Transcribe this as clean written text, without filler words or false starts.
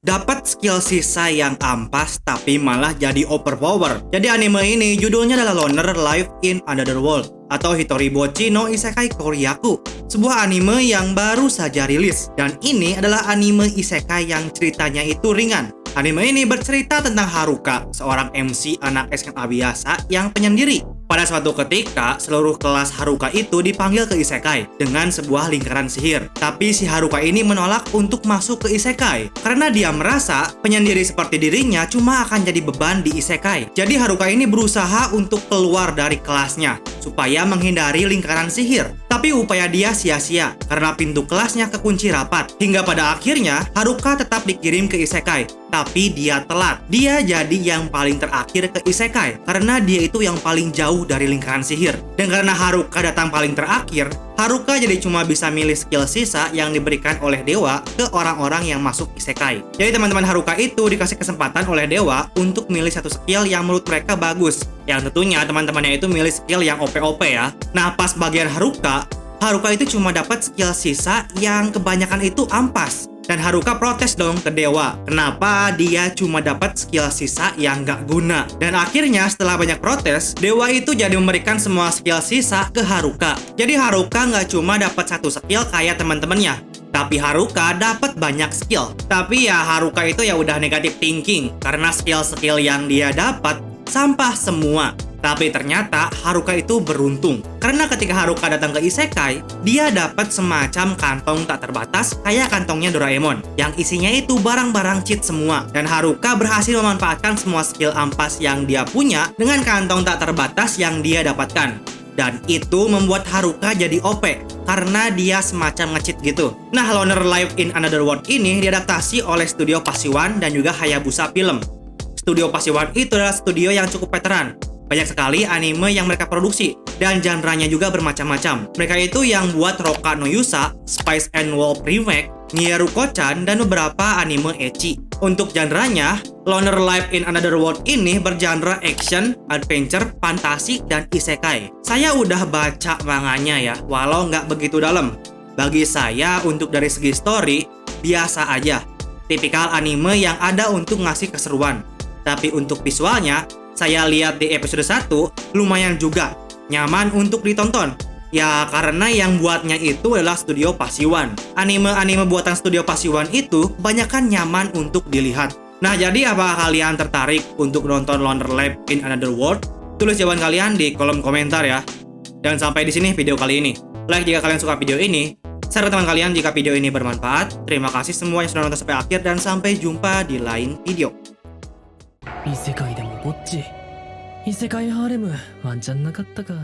dapat skill sisa yang ampas tapi malah jadi overpower. Jadi anime ini judulnya adalah Loner Life in Another World atau Hitoribochi no Isekai Koryaku, sebuah anime yang baru saja rilis. Dan ini adalah anime isekai yang ceritanya itu ringan. Anime ini bercerita tentang Haruka, seorang MC anak SMA biasa yang penyendiri. Pada suatu ketika, seluruh kelas Haruka itu dipanggil ke isekai dengan sebuah lingkaran sihir. Tapi si Haruka ini menolak untuk masuk ke isekai karena dia merasa penyendiri seperti dirinya cuma akan jadi beban di isekai. Jadi Haruka ini berusaha untuk keluar dari kelasnya supaya menghindari lingkaran sihir. Tapi upaya dia sia-sia karena pintu kelasnya kekunci rapat. Hingga pada akhirnya Haruka tetap dikirim ke isekai. Tapi dia telat. Dia jadi yang paling terakhir ke isekai karena dia itu yang paling jauh dari lingkaran sihir. Dan karena Haruka datang paling terakhir, Haruka jadi cuma bisa milih skill sisa yang diberikan oleh dewa ke orang-orang yang masuk isekai. Jadi teman-teman Haruka itu dikasih kesempatan oleh dewa untuk milih satu skill yang menurut mereka bagus. Yang tentunya teman-temannya itu milih skill yang OP-OP ya. Nah pas bagian Haruka itu cuma dapat skill sisa yang kebanyakan itu ampas. Dan Haruka protes dong ke dewa, kenapa dia cuma dapat skill sisa yang gak guna. Dan akhirnya setelah banyak protes, dewa itu jadi memberikan semua skill sisa ke Haruka. Jadi Haruka gak cuma dapat satu skill kayak teman-temannya, tapi Haruka dapat banyak skill. Tapi ya Haruka itu ya udah negative thinking karena skill-skill yang dia dapat sampah semua. Tapi ternyata Haruka itu beruntung karena ketika Haruka datang ke isekai, dia dapat semacam kantong tak terbatas kayak kantongnya Doraemon yang isinya itu barang-barang cheat semua. Dan Haruka berhasil memanfaatkan semua skill ampas yang dia punya dengan kantong tak terbatas yang dia dapatkan. Dan itu membuat Haruka jadi OP karena dia semacam nge-cheat gitu. Nah, Loner Life in Another World ini diadaptasi oleh studio Pasiwan dan juga Hayabusa Film. Studio Pasiwan itu adalah studio yang cukup veteran. Banyak sekali anime yang mereka produksi, dan genre-nya juga bermacam-macam. Mereka itu yang buat Roka no Yusa, Spice and Wolf Remake, Nyeruko-chan, dan beberapa anime ecchi. Untuk genre-nya, Loner Life in Another World ini bergenre action, adventure, fantasi, dan isekai. Saya udah baca manganya ya, walau nggak begitu dalam. Bagi saya, untuk dari segi story, biasa aja. Tipikal anime yang ada untuk ngasih keseruan. Tapi untuk visualnya, saya lihat di episode 1, lumayan juga nyaman untuk ditonton. Ya karena yang buatnya itu adalah studio Pasiwan. Anime-anime buatan studio Pasiwan itu kebanyakan nyaman untuk dilihat. Nah jadi apakah kalian tertarik untuk nonton Loner Life in Another World? Tulis jawaban kalian di kolom komentar ya. Dan sampai di sini video kali ini. Like jika kalian suka video ini. Share ke teman kalian jika video ini bermanfaat. Terima kasih semua yang sudah nonton sampai akhir dan sampai jumpa di lain video. 異世界でもぼっち異世界ハーレムワンチャンなかったか。